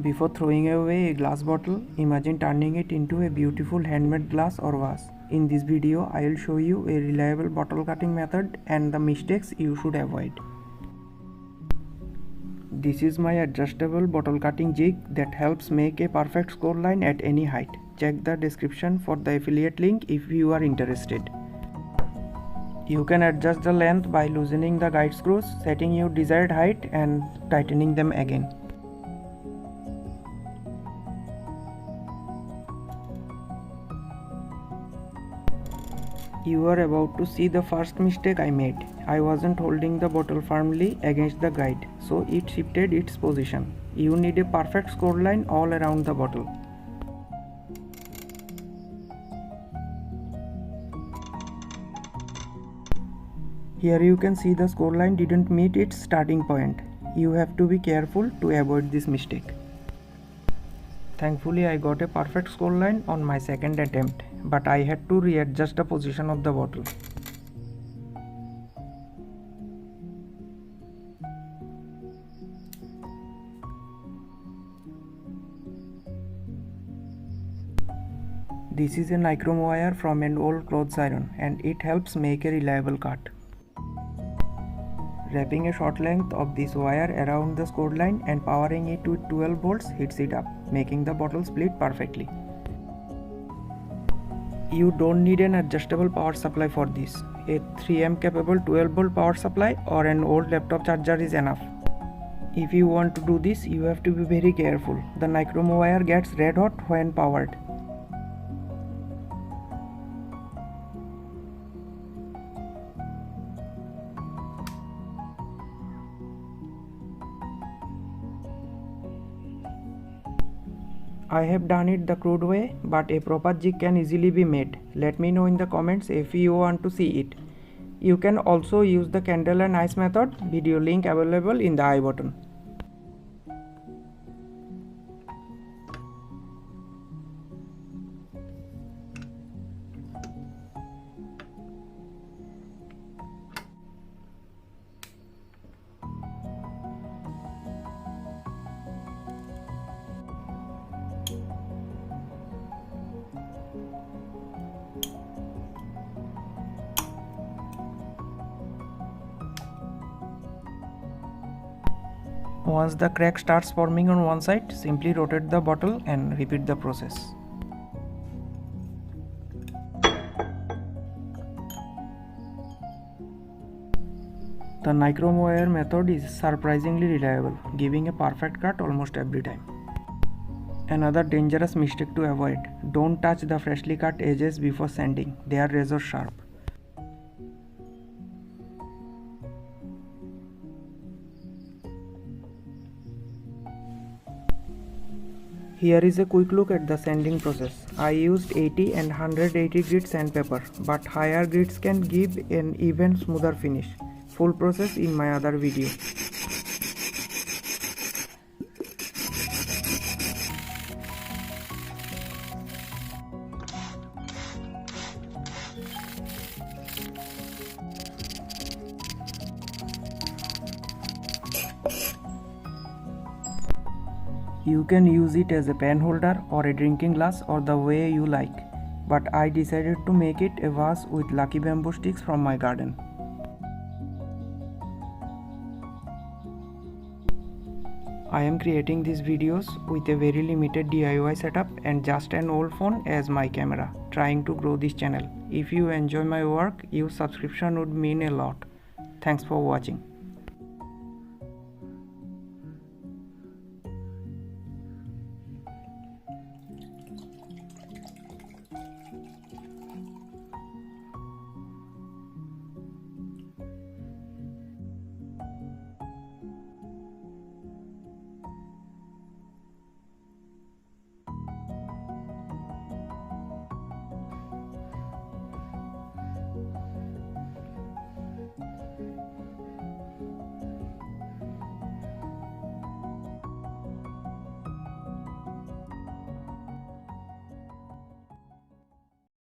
Before throwing away a glass bottle, imagine turning it into a beautiful handmade glass or vase. In this video, I will show you a reliable bottle cutting method and the mistakes you should avoid. This is my adjustable bottle cutting jig that helps make a perfect score line at any height. Check the description for the affiliate link if you are interested. You can adjust the length by loosening the guide screws, setting your desired height and tightening them again. You are about to see the first mistake I made. I wasn't holding the bottle firmly against the guide, so it shifted its position. You need a perfect score line all around the bottle. Here you can see the score line didn't meet its starting point. You have to be careful to avoid this mistake. Thankfully, I got a perfect score line on my second attempt, but I had to readjust the position of the bottle. This is a nichrome wire from an old clothes iron and it helps make a reliable cut. Wrapping a short length of this wire around the score line and powering it with 12 volts heats it up, making the bottle split perfectly. You don't need an adjustable power supply for this. A 3 amp capable 12 volt power supply or an old laptop charger is enough. If you want to do this, you have to be very careful. The nichrome wire gets red hot when powered. I have done it the crude way, but a proper jig can easily be made. Let me know in the comments if you want to see it. You can also use the candle and ice method, video link available in the I button. Once the crack starts forming on one side, simply rotate the bottle and repeat the process. The nichrome wire method is surprisingly reliable, giving a perfect cut almost every time. Another dangerous mistake to avoid: don't touch the freshly cut edges before sanding. They are razor sharp. Here is a quick look at the sanding process. I used 80 and 180 grit sandpaper, but higher grits can give an even smoother finish. Full process in my other video. You can use it as a pen holder or a drinking glass or the way you like, but I decided to make it a vase with lucky bamboo sticks from my garden. I am creating these videos with a very limited DIY setup and just an old phone as my camera, trying to grow this channel. If you enjoy my work, your subscription would mean a lot. Thanks for watching.